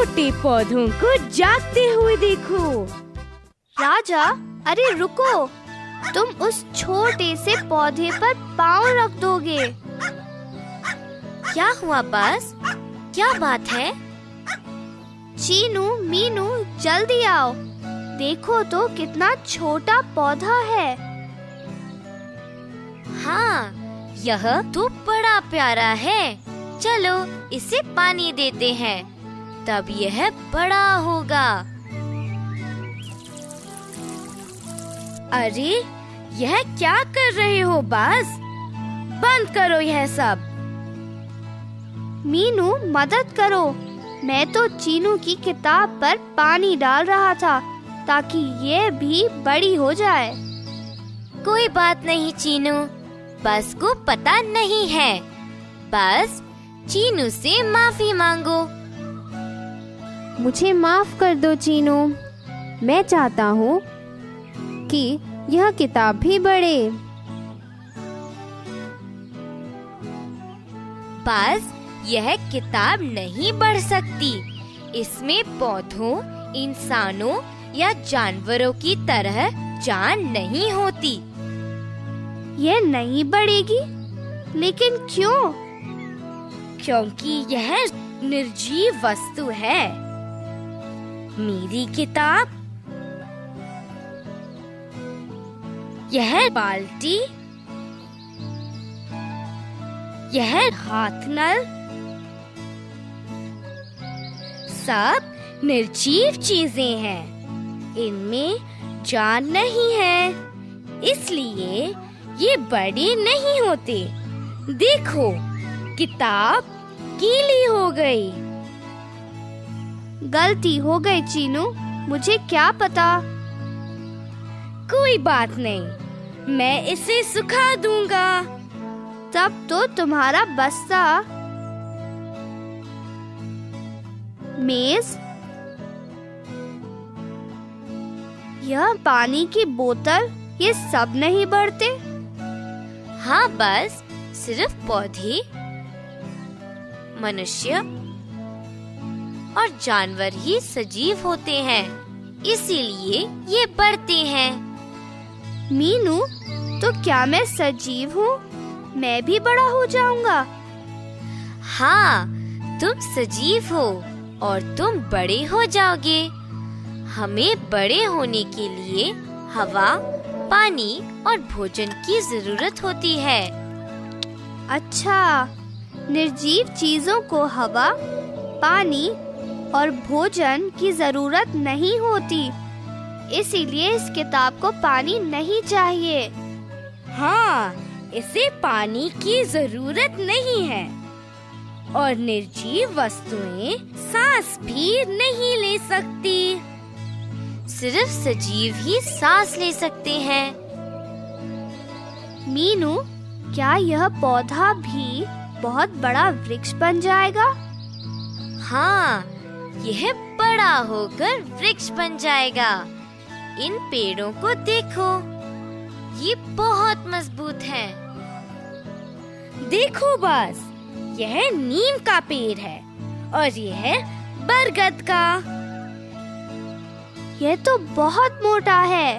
छोटे पौधों को जागते हुए देखो। राजा, अरे रुको, तुम उस छोटे से पौधे पर पाँव रख दोगे। क्या हुआ बस? क्या बात है? चीनू, मीनू, जल्दी आओ, देखो तो कितना छोटा पौधा है। हाँ, यह तो बड़ा प्यारा है। चलो इसे पानी देते हैं, तब यह बड़ा होगा। अरे यह क्या कर रहे हो बाज? बंद करो यह सब। मीनू, मदद करो, मैं तो चीनू की किताब पर पानी डाल रहा था ताकि ये भी बड़ी हो जाए। कोई बात नहीं चीनू, बस को पता नहीं है। बस चीनू से माफी मांगो। मुझे माफ कर दो चीनू, मैं चाहता हूँ कि यह किताब भी बढ़े। बस यह किताब नहीं बढ़ सकती। इसमें पौधों, इंसानों या जानवरों की तरह जान नहीं होती। ये नहीं बढ़ेगी, लेकिन क्यों? क्योंकि यह निर्जीव वस्तु है। मेरी किताब, यह बाल्टी, यह हाथ नल, सब निर्जीव चीजें हैं। इनमें जान नहीं है, इसलिए ये बड़े नहीं होते। देखो, किताब गीली हो गई। गलती हो गई चीनू, मुझे क्या पता। कोई बात नहीं, मैं इसे सुखा दूंगा। तब तो तुम्हारा बस्ता, मेज, यह पानी की बोतल, ये सब नहीं बढ़ते। हाँ, बस सिर्फ पौधे, मनुष्य और जानवर ही सजीव होते हैं, इसीलिए ये बढ़ते हैं। मीनू, तो क्या मैं सजीव हूँ? मैं भी बड़ा हो जाऊंगा। हाँ, तुम सजीव हो और तुम बड़े हो जाओगे। हमें बड़े होने के लिए हवा, पानी और भोजन की जरूरत होती है। अच्छा, निर्जीव चीजों को हवा, पानी और भोजन की जरूरत नहीं होती, इसीलिए इस किताब को पानी नहीं चाहिए। हाँ, इसे पानी की जरूरत नहीं है और निर्जीव वस्तुएं सांस भी नहीं ले सकती। सिर्फ सजीव ही सांस ले सकते हैं। मीनू, क्या यह पौधा भी बहुत बड़ा वृक्ष बन जाएगा? हाँ, यह बड़ा होकर वृक्ष बन जाएगा। इन पेड़ों को देखो, ये बहुत मजबूत हैं। देखो बस, यह नीम का पेड़ है और यह बरगद का। यह तो बहुत मोटा है।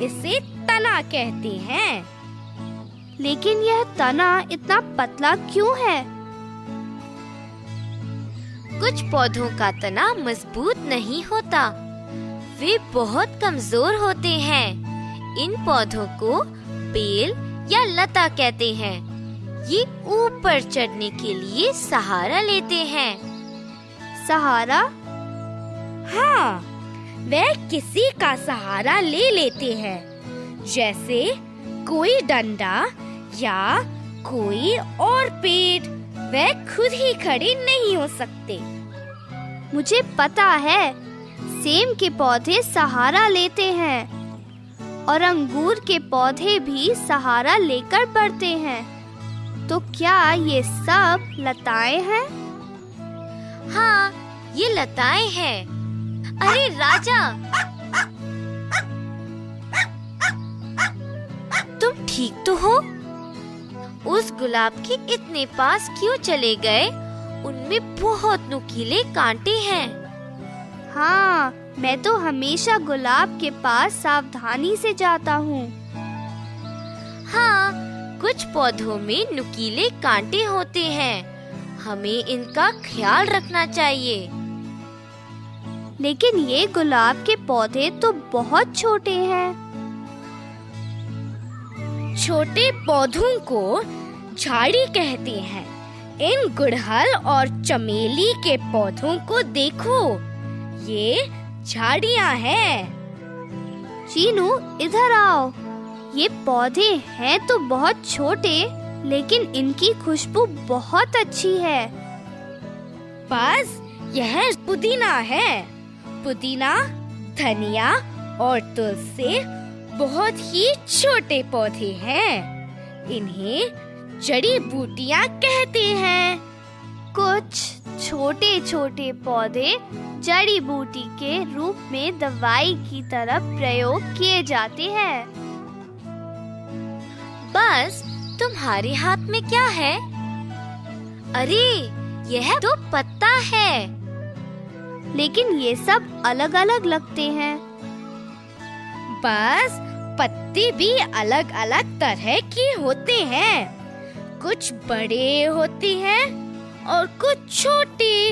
इसे तना कहते हैं। लेकिन यह तना इतना पतला क्यों है? कुछ पौधों का तना मजबूत नहीं होता, वे बहुत कमजोर होते हैं। इन पौधों को बेल या लता कहते हैं। ये ऊपर चढ़ने के लिए सहारा लेते हैं। सहारा? हाँ, वह किसी का सहारा ले लेते हैं, जैसे कोई डंडा या कोई और पेड़। वह खुद ही खड़े नहीं हो सकते। मुझे पता है, सेम के पौधे सहारा लेते हैं और अंगूर के पौधे भी सहारा लेकर बढ़ते हैं। तो क्या ये सब लताएं हैं? हाँ, ये लताएं हैं। अरे राजा, तुम ठीक तो हो? उस गुलाब के इतने पास क्यों चले गए उनमें बहुत नुकीले कांटे हैं। हाँ, मैं तो हमेशा गुलाब के पास सावधानी से जाता हूँ। हाँ, कुछ पौधों में नुकीले कांटे होते हैं। हमें इनका ख्याल रखना चाहिए। लेकिन ये गुलाब के पौधे तो बहुत छोटे हैं। छोटे पौधों को झाड़ी कहते हैं। इन गुड़हल और चमेली के पौधों को देखो, ये झाड़ियां हैं। चीनू, इधर आओ। ये पौधे हैं तो बहुत छोटे, लेकिन इनकी खुशबू बहुत अच्छी है। बस यह पुदीना है। पुदीना, धनिया और तुलसी बहुत ही छोटे पौधे हैं। इन्हें जड़ी बूटियां कहते हैं। कुछ छोटे छोटे पौधे जड़ी बूटी के रूप में दवाई की तरह प्रयोग किए जाते हैं। बस तुम्हारे हाथ में क्या है? अरे, यह तो पत्ता है। लेकिन ये सब अलग अलग लगते हैं। बस पत्ते भी अलग अलग तरह के होते हैं। कुछ बड़े होते हैं और कुछ छोटे।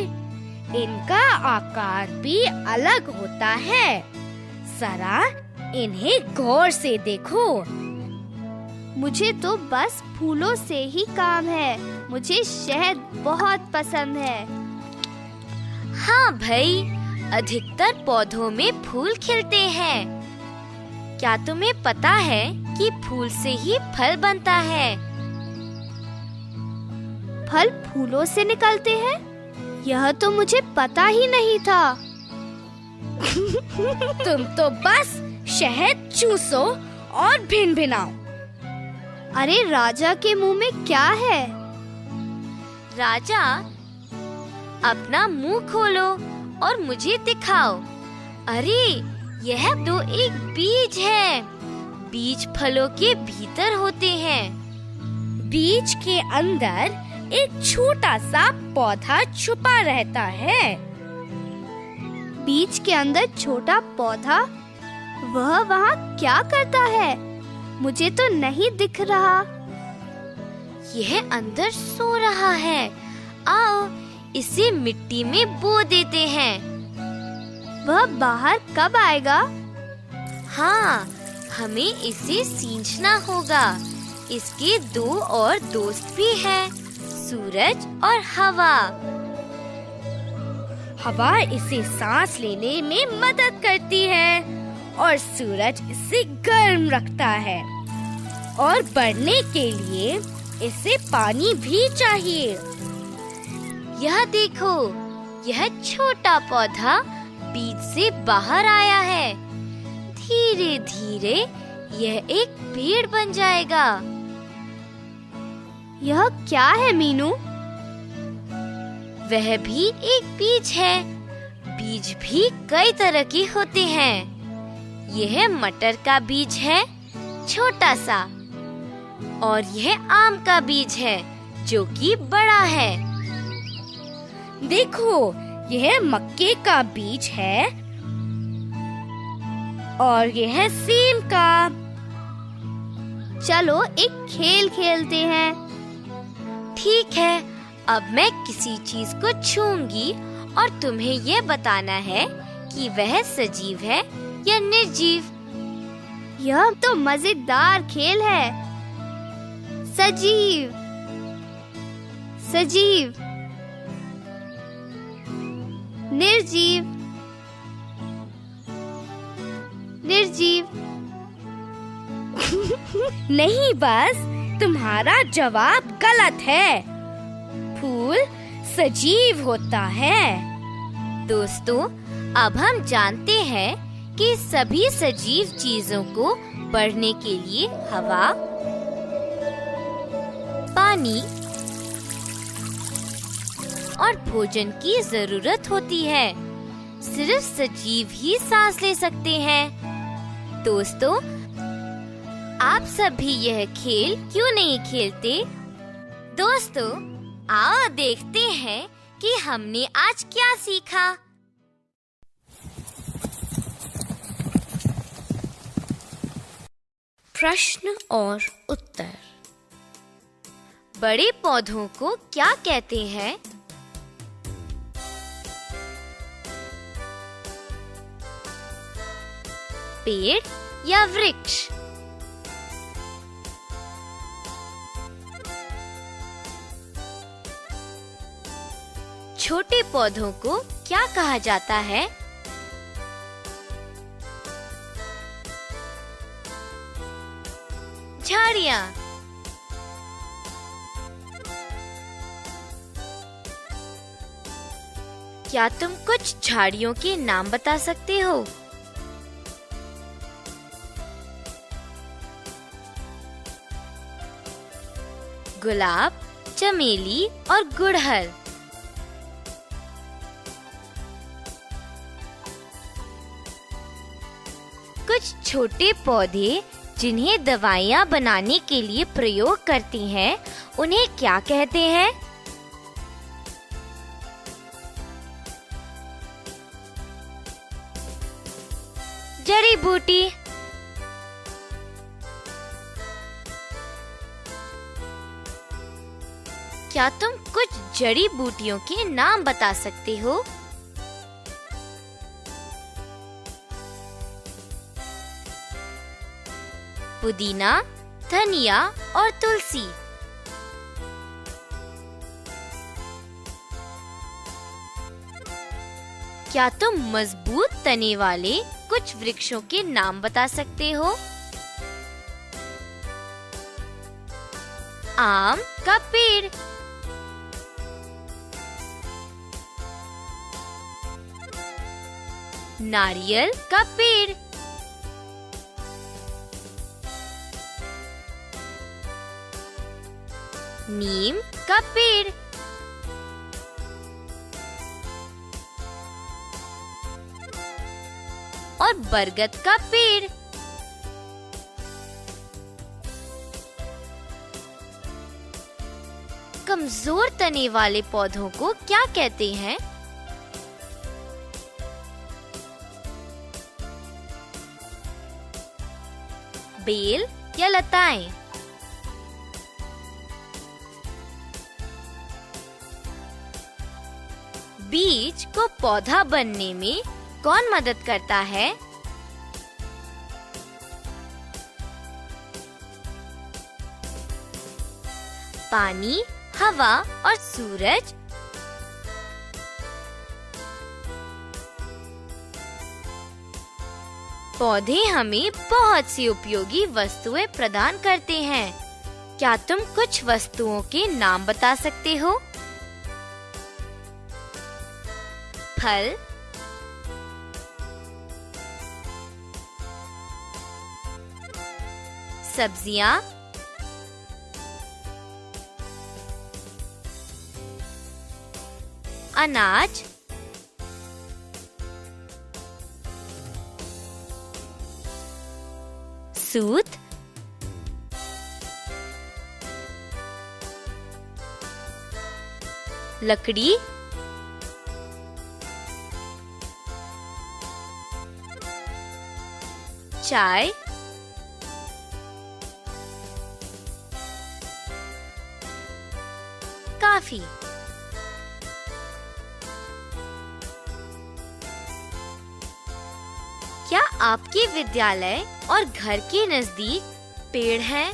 इनका आकार भी अलग होता है। जरा इन्हें गौर से देखो। मुझे तो बस फूलों से ही काम है। मुझे शहद बहुत पसंद है। हाँ भाई, अधिकतर पौधों में फूल खिलते हैं। क्या तुम्हें पता है कि फूल से ही फल बनता है? फल फूलों से निकलते हैं? यह तो मुझे पता ही नहीं था। तुम तो बस शहद चूसो और भिनभिनाओ। अरे, राजा के मुंह में क्या है? राजा, अपना मुंह खोलो और मुझे दिखाओ। अरे, यह तो एक बीज है। बीज फलों के भीतर होते हैं। बीज के अंदर एक छोटा सा पौधा छुपा रहता है। बीज के अंदर छोटा पौधा? वह वहाँ क्या करता है? मुझे तो नहीं दिख रहा। यह अंदर सो रहा है। आओ, इसे मिट्टी में बो देते हैं। वह बाहर कब आएगा? हाँ, हमें इसे सींचना होगा। इसके दो और दोस्त भी हैं, सूरज और हवा। हवा इसे सांस लेने में मदद करती है और सूरज इसे गर्म रखता है। और बढ़ने के लिए इसे पानी भी चाहिए। यह देखो, यह छोटा पौधा बीज से बाहर आया है। धीरे धीरे यह एक पेड़ बन जाएगा। यह क्या है मीनू? वह भी एक बीज है। बीज भी कई तरह के होते हैं। यह मटर का बीज है, छोटा सा, और यह आम का बीज है, जो कि बड़ा है। देखो, यह मक्के का बीज है और यह सेम का। चलो एक खेल खेलते हैं। ठीक है, अब मैं किसी चीज को छूंगी और तुम्हें यह बताना है कि वह सजीव है या निर्जीव। यह तो मजेदार खेल है। सजीव, सजीव, निर्जीव, निर्जीव। नहीं, बस तुम्हारा जवाब गलत है। फूल सजीव होता है। दोस्तों, अब हम जानते हैं कि सभी सजीव चीजों को बढ़ने के लिए हवा, पानी और भोजन की जरूरत होती है। सिर्फ सजीव ही सांस ले सकते हैं। दोस्तों, आप सभी यह खेल क्यों नहीं खेलते? दोस्तों, आओ देखते हैं कि हमने आज क्या सीखा। प्रश्न और उत्तर। बड़े पौधों को क्या कहते हैं? पेड़ या वृक्ष? छोटे पौधों को क्या कहा जाता है? झाड़ियाँ। क्या तुम कुछ झाड़ियों के नाम बता सकते हो? गुलाब, चमेली और गुड़हल। कुछ छोटे पौधे जिन्हें दवाइयाँ बनाने के लिए प्रयोग करती हैं, उन्हें क्या कहते हैं? जड़ी बूटी। क्या तुम कुछ जड़ी बूटियों के नाम बता सकते हो? पुदीना, धनिया और तुलसी। क्या तुम मजबूत तने वाले कुछ वृक्षों के नाम बता सकते हो? आम का पेड़, नारियल का पेड़, नीम का पेड़, और बरगद का पेड़। कमजोर तने वाले पौधों को क्या कहते हैं? बेल या लताएं? बीज को पौधा बनने में कौन मदद करता है? पानी, हवा और सूरज। पौधे हमें बहुत सी उपयोगी वस्तुएं प्रदान करते हैं। क्या तुम कुछ वस्तुओं के नाम बता सकते हो? फल, सब्जियां, अनाज, सूत, लकड़ी, चाय, काफी। क्या आपके विद्यालय और घर के नजदीक पेड़ हैं?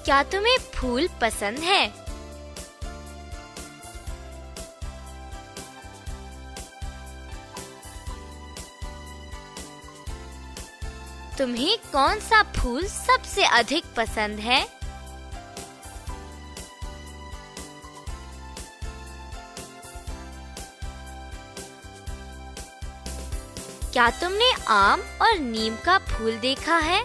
क्या तुम्हें फूल पसंद है? तुम्हें कौन सा फूल सबसे अधिक पसंद है? क्या तुमने आम और नीम का फूल देखा है?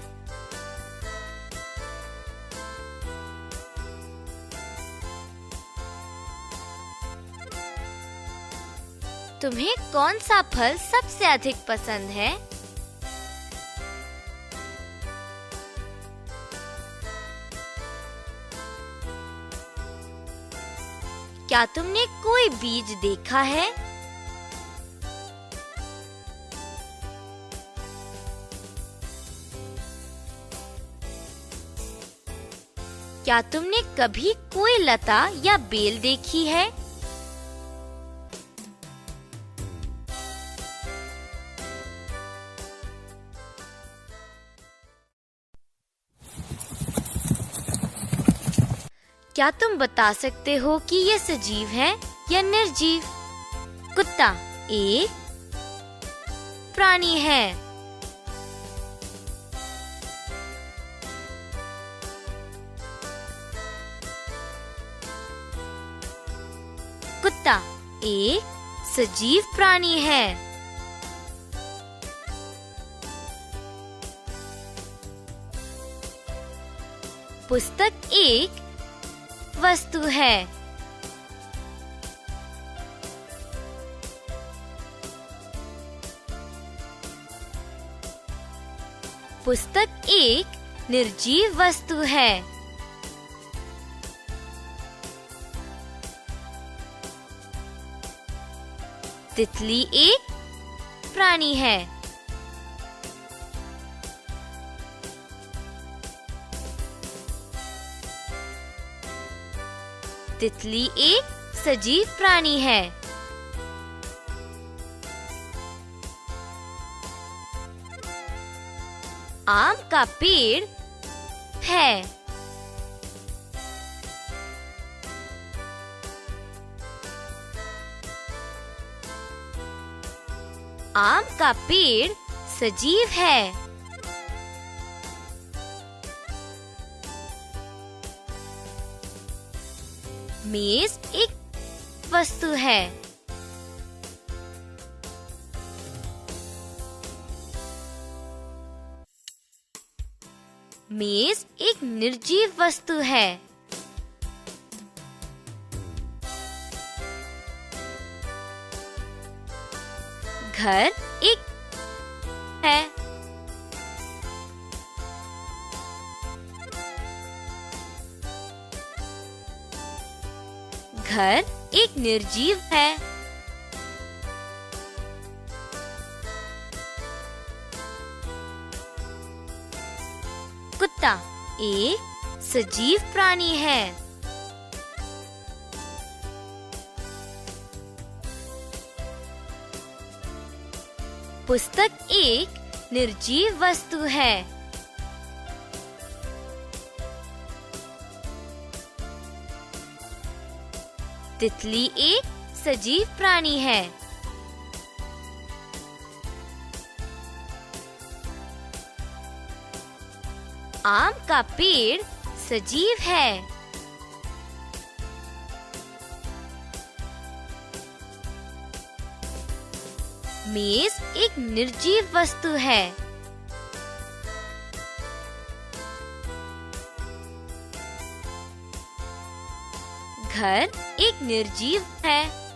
तुम्हें कौन सा फल सबसे अधिक पसंद है? क्या तुमने कोई बीज देखा है? क्या तुमने कभी कोई लता या बेल देखी है? क्या तुम बता सकते हो कि ये सजीव है या निर्जीव? कुत्ता एक प्राणी है। कुत्ता एक सजीव प्राणी है। पुस्तक एक वस्तु है। पुस्तक एक निर्जीव वस्तु है। तितली एक प्राणी है। तितली एक सजीव प्राणी है। आम का पेड़ है। आम का पेड़ सजीव है। मेज एक वस्तु है। मेज एक निर्जीव वस्तु है। घर एक है। घर एक निर्जीव है। कुत्ता एक सजीव प्राणी है। पुस्तक एक निर्जीव वस्तु है। तितली एक सजीव प्राणी है। आम का पेड़ सजीव है। मेज एक निर्जीव वस्तु है। घर एक निर्जीव है।